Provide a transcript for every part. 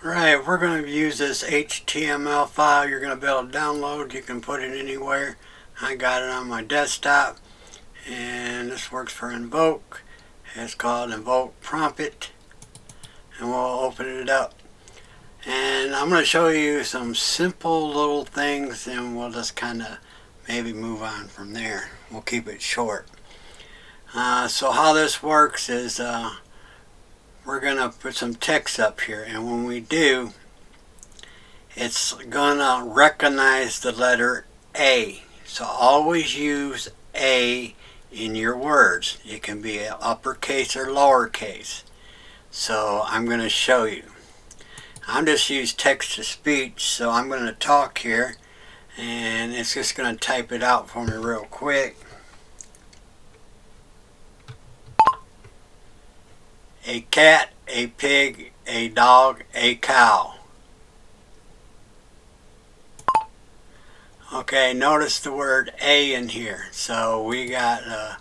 Right, we're going to use this HTML file you're going to be able to download. You can put it anywhere. I got it on my desktop, and this works for invoke. It's called invoke prompt, and we'll open it up. And I'm going to show you some simple little things, and we'll just kind of maybe move on from there. We'll keep it short. So how this works is we're going to put some text up here, and when we do, it's going to recognize the letter A. So always use A in your words. It can be uppercase or lowercase. So I'm going to show you. I'm just use text to speech, so I'm going to talk here, and it's just going to type it out for me real quick. A cat, a pig, a dog, a cow. Okay, notice the word A in here. So we got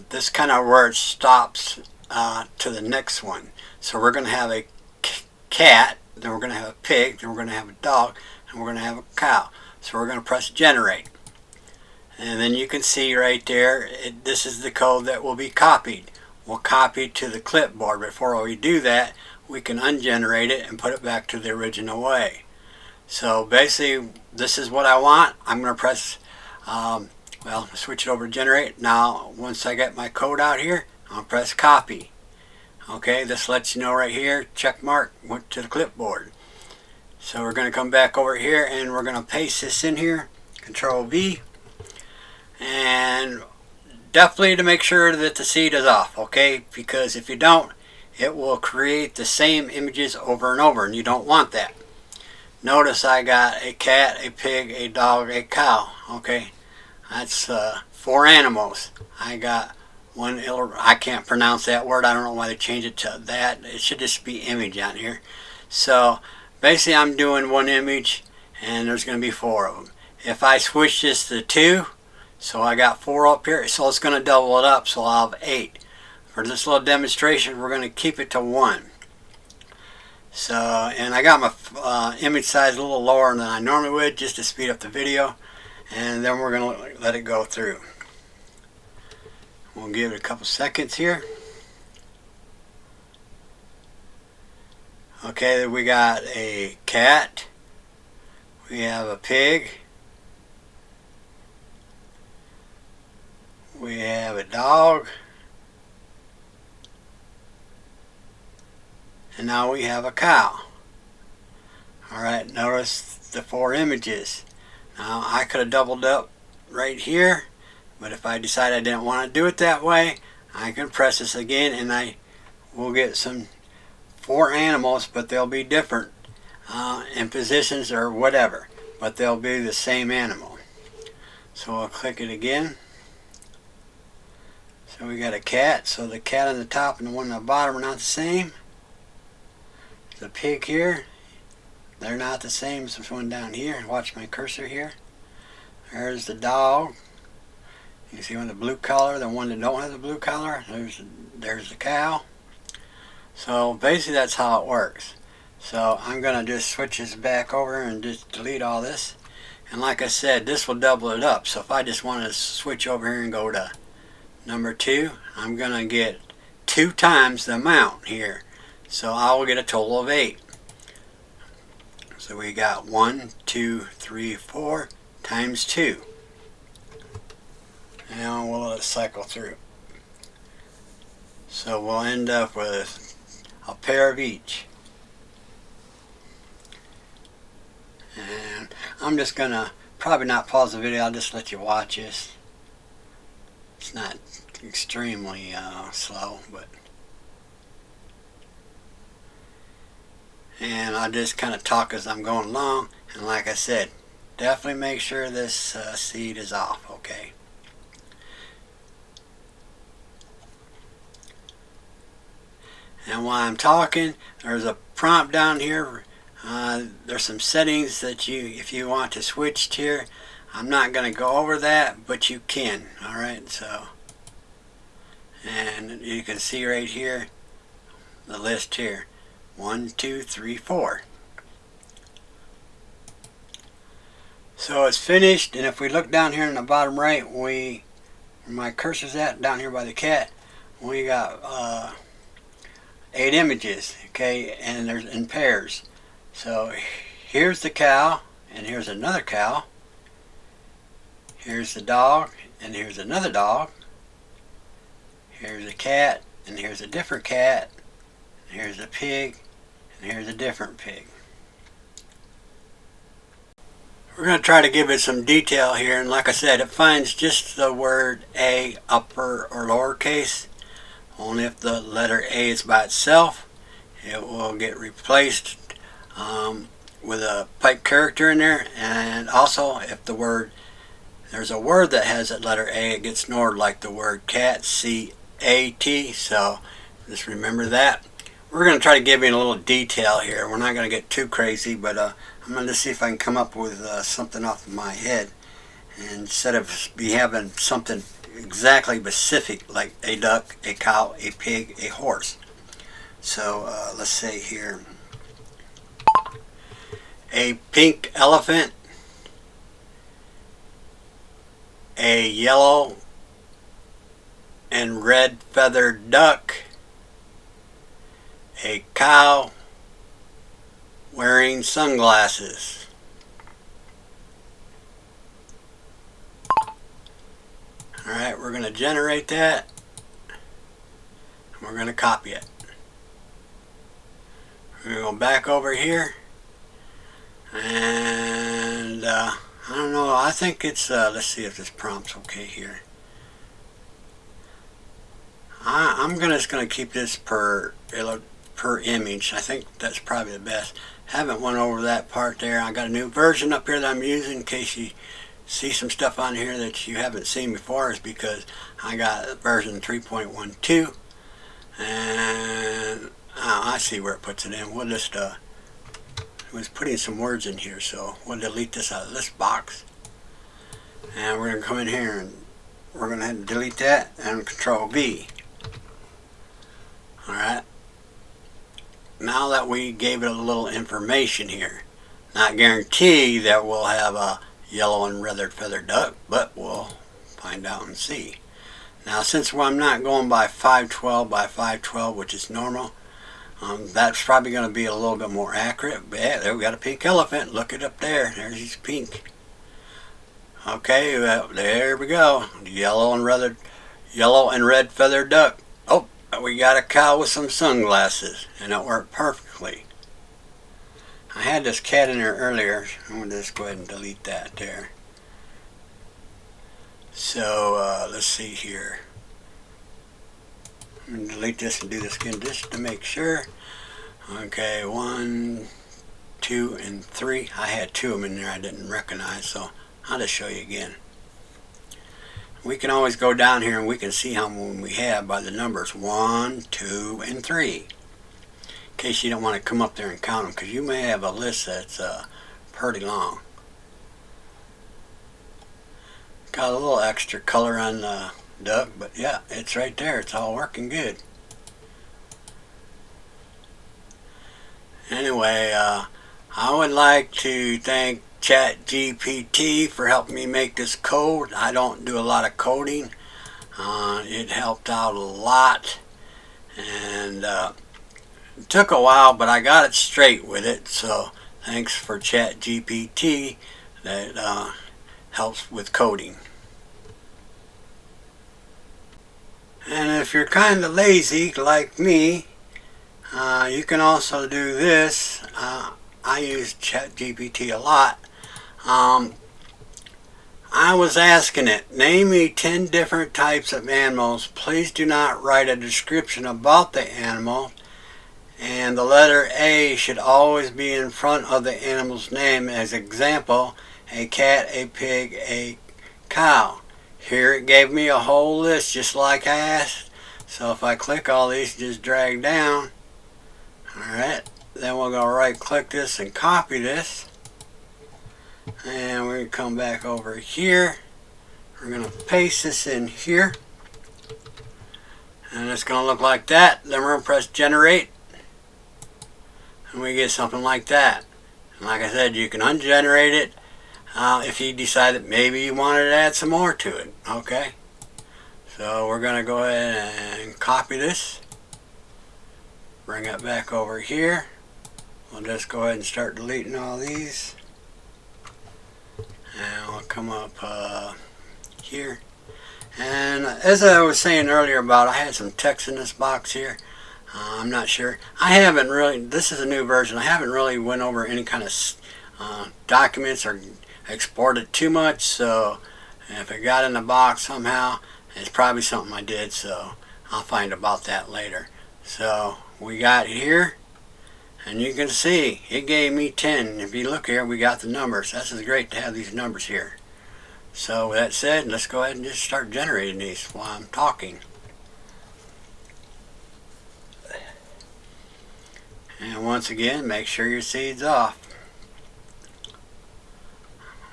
this kind of word stops to the next one. So we're going to have a cat, then we're going to have a pig, then we're going to have a dog, and we're going to have a cow. So we're going to press generate. And then you can see right there, this is the code that will be copied. We'll copy it to the clipboard. Before we do that, we can ungenerate it and put it back to the original way. So basically, this is what I want. I'm going to press, switch it over to generate. Now, once I get my code out here, I'll press copy. Okay, this lets you know right here, check mark, went to the clipboard. So we're going to come back over here and we're going to paste this in here, Control V. And definitely to make sure that the seed is off, okay? Because if you don't, it will create the same images over and over, and you don't want that. Notice I got a cat, a pig, a dog, a cow, okay? That's 4 animals. I got one, I can't pronounce that word. I don't know why they changed it to that. It should just be image on here. So basically I'm doing one image, and there's going to be 4 of them. If I switch this to 2, so I got 4 up here, so it's going to double it up, so I'll have 8. For this little demonstration, we're going to keep it to 1. So, and I got my image size a little lower than I normally would, just to speed up the video, and then we're going to let it go through. We'll give it a couple seconds here. Okay, we got a cat, we have a pig, we have a dog, and now we have a cow. Alright, notice the 4 images. Now I could have doubled up right here, but if I decide I didn't want to do it that way, I can press this again and I will get some 4 animals, but they'll be different in positions or whatever, but they'll be the same animal. So I'll click it again. So we got a cat, so the cat on the top and the one on the bottom are not the same. The pig here, they're not the same as the one down here. Watch my cursor here. There's the dog. You see one with the blue collar, the one that don't have the blue collar. There's the cow. So basically that's how it works. So I'm going to just switch this back over and just delete all this. And like I said, this will double it up. So if I just want to switch over here and go to number 2, I'm going to get 2 times the amount here. So I will get a total of 8. So we got 1, 2, 3, 4 times 2. And we'll let it cycle through. So we'll end up with a pair of each. And I'm just going to probably not pause the video. I'll just let you watch this. It's not extremely slow, but... And I just kind of talk as I'm going along, and like I said, definitely make sure this seed is off, okay? And while I'm talking, there's a prompt down here. There's some settings that if you want to switch to here. I'm not going to go over that, but you can, alright? So, and you can see right here the list here. 1, 2, 3, 4. So it's finished, and if we look down here in the bottom right, where my cursor's at, down here by the cat, we got 8 images, okay, and there's in pairs. So here's the cow, and here's another cow. Here's the dog, and here's another dog. Here's a cat, and here's a different cat. Here's a pig, and here's a different pig. We're going to try to give it some detail here, and like I said, it finds just the word A, upper or lowercase. Only if the letter A is by itself, it will get replaced with a pipe character in there. And also, if there's a word that has that letter A, it gets ignored, like the word cat, C-A-T. So just remember that. We're going to try to give you a little detail here. We're not going to get too crazy, but I'm going to see if I can come up with something off of my head. And instead of having something exactly specific, like a duck, a cow, a pig, a horse. So let's say here, a pink elephant, a yellow and red feathered duck, a cow wearing sunglasses. Alright, we're going to generate that, and we're going to copy it. We're going to go back over here, and I don't know, I think it's, let's see if this prompt's okay here. I'm just going to keep this per image. I think that's probably the best. Haven't went over that part there. I got a new version up here that I'm using in case you see some stuff on here that you haven't seen before, is because I got version 3.12, and I see where it puts it in. We'll just it was putting some words in here, so we'll delete this out of this box, and we're going to come in here and we're going to have to delete that and Control V. Alright, now that we gave it a little information here, not guarantee that we'll have a yellow and red feathered duck, but we'll find out and see. Now, since I'm not going by 512 by 512, which is normal, that's probably going to be a little bit more accurate. But yeah, there we got a pink elephant. Look it up there. There's his pink. Okay, there we go. Yellow and red feathered duck. Oh, we got a cow with some sunglasses, and it worked perfectly. I had this cat in there earlier. I'm going to just go ahead and delete that there. So let's see here. I'm going to delete this and do this again just to make sure. Okay, 1, 2, and 3. I had 2 of them in there I didn't recognize, so I'll just show you again. We can always go down here and we can see how many we have by the numbers 1, 2, and 3. In case you don't want to come up there and count them, because you may have a list that's pretty long. Got a little extra color on the duck, but yeah, it's right there. It's all working good. Anyway, I would like to thank ChatGPT for helping me make this code. I don't do a lot of coding. It helped out a lot, and it took a while, but I got it straight with it. So thanks for ChatGPT that helps with coding. And if you're kind of lazy like me, you can also do this. I use ChatGPT a lot. I was asking it, name me 10 different types of animals. Please do not write a description about the animal. And the letter A should always be in front of the animal's name. As example, a cat, a pig, a cow. Here it gave me a whole list just like I asked. So if I click all these, just drag down. Alright, then we'll go right click this and copy this. And we're going to come back over here. We're going to paste this in here. And it's going to look like that. Then we're going to press generate. and we get something like that. And like I said, you can ungenerate it if you decide that maybe you wanted to add some more to it. Okay, so we're going to go ahead and copy this, bring it back over here. We'll just go ahead and start deleting all these, and we'll come up here. And as I was saying earlier about, I had some text in this box here. I'm not sure. I haven't really, this is a new version, I haven't really went over any kind of documents or exported too much, so if it got in the box somehow, it's probably something I did, so I'll find about that later. So we got here, and you can see it gave me 10. If you look here, we got the numbers. This is great to have these numbers here. So with that said, let's go ahead and just start generating these while I'm talking. And once again, make sure your seed's off.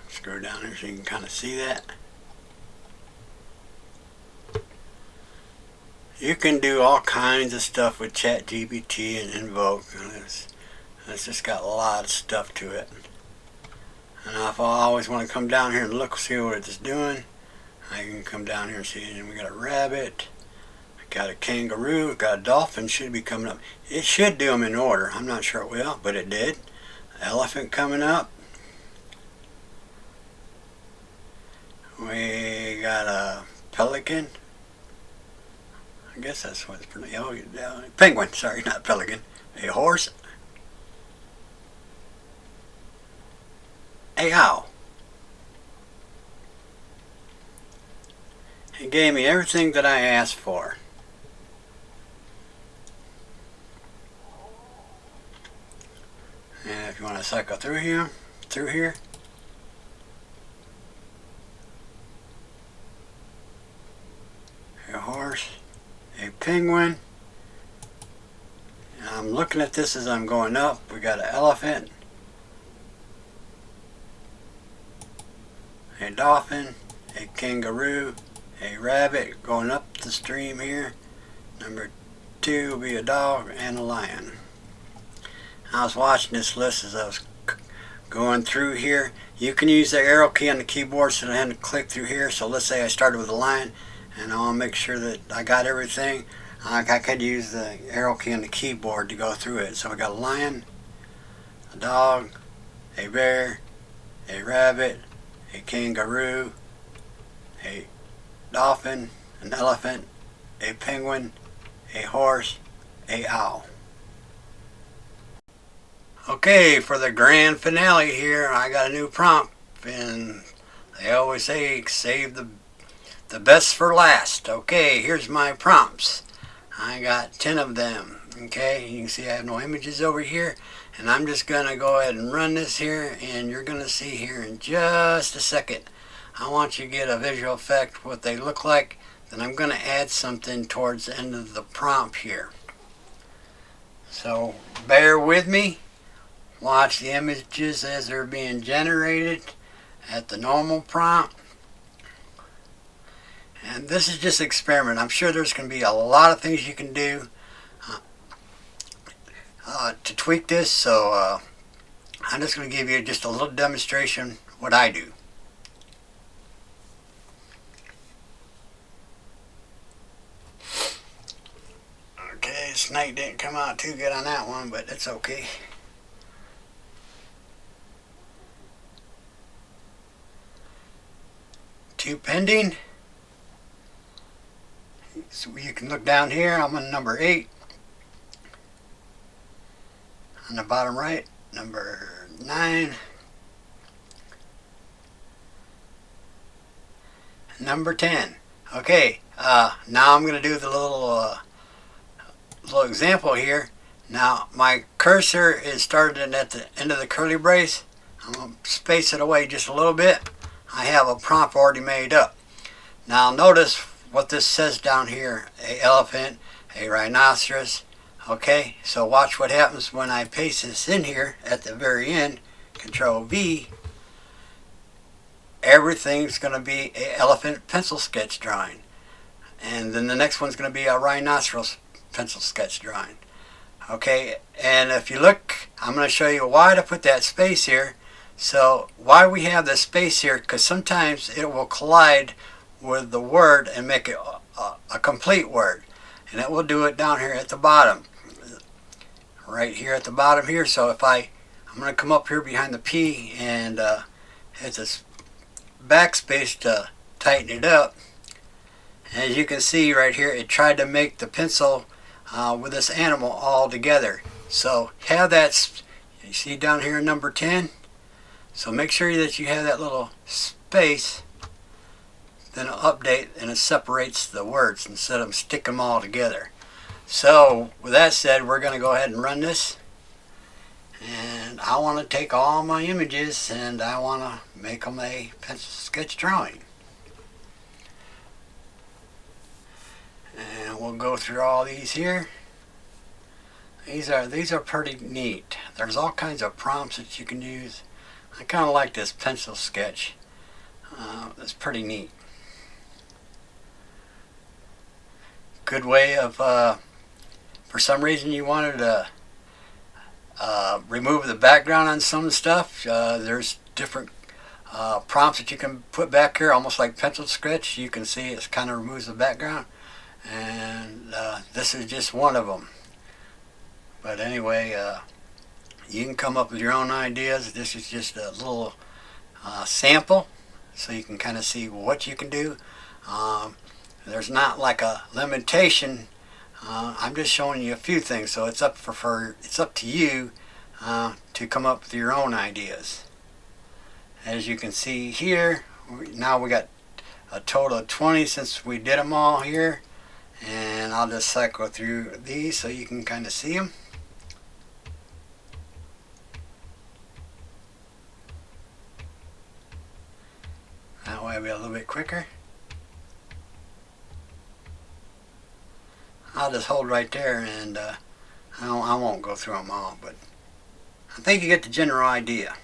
Scroll down here so you can kind of see that. You can do all kinds of stuff with ChatGPT and Invoke. It's just got a lot of stuff to it. And if I always want to come down here and look, see what it's doing, I can come down here and see. And we got a rabbit, got a kangaroo, got a dolphin. Should be coming up. It should do them in order. I'm not sure it will, but it did. Elephant coming up. We got a pelican. I guess that's what it's pronounced. Oh, penguin. Sorry, not pelican. A horse. A owl. It gave me everything that I asked for. And if you want to cycle through here, a horse, a penguin. And I'm looking at this as I'm going up. We got an elephant, a dolphin, a kangaroo, a rabbit going up the stream here. Number 2 will be a dog and a lion. I was watching this list as I was going through here. You can use the arrow key on the keyboard so I had to click through here. So let's say I started with a lion and I want to make sure that I got everything. I could use the arrow key on the keyboard to go through it. So we got a lion, a dog, a bear, a rabbit, a kangaroo, a dolphin, an elephant, a penguin, a horse, a owl. Okay, for the grand finale here, I got a new prompt, and they always say save the best for last. Okay, here's my prompts. I got 10 of them. Okay, you can see I have no images over here, and I'm just gonna go ahead and run this here, and you're gonna see here in just a second. I want you to get a visual effect what they look like. Then I'm gonna add something towards the end of the prompt here. So bear with me. Watch the images as they're being generated at the normal prompt. And this is just an experiment. I'm sure there's going to be a lot of things you can do to tweak this. So I'm just going to give you just a little demonstration what I do. Okay, snake didn't come out too good on that one, but that's okay. Pending. So you can look down here. I'm on number 8. On the bottom right, number 9. Number 10. Okay, now I'm going to do the little example here. Now my cursor is started at the end of the curly brace. I'm going to space it away just a little bit. I have a prompt already made up. Now notice what this says down here. A elephant, a rhinoceros. Okay, so watch what happens when I paste this in here at the very end. Control V. Everything's going to be an elephant pencil sketch drawing. And then the next one's going to be a rhinoceros pencil sketch drawing. Okay, and if you look, I'm going to show you why to put that space here. So why we have the space here, because sometimes it will collide with the word and make it a complete word. And it will do it down here at the bottom. Right here at the bottom here. So if I'm going to come up here behind the P and hit this backspace to tighten it up. As you can see right here, it tried to make the pencil with this animal all together. So have that, you see down here number 10? So make sure that you have that little space, then it'll update and it separates the words instead of sticking them all together. So with that said, we're going to go ahead and run this. And I want to take all my images and I want to make them a pencil sketch drawing. And we'll go through all these here. These are pretty neat. There's all kinds of prompts that you can use. I kind of like this pencil sketch. It's pretty neat. Good way of, for some reason you wanted to remove the background on some stuff. There's different prompts that you can put back here, almost like pencil sketch. You can see it kind of removes the background. And this is just one of them. But anyway, you can come up with your own ideas. This is just a little sample, so you can kind of see what you can do. There's not like a limitation. I'm just showing you a few things, so it's up it's up to you to come up with your own ideas. As you can see here, now we got a total of 20 since we did them all here. And I'll just cycle through these so you can kind of see them. That way it'll be a little bit quicker. I'll just hold right there and I won't go through them all, but I think you get the general idea.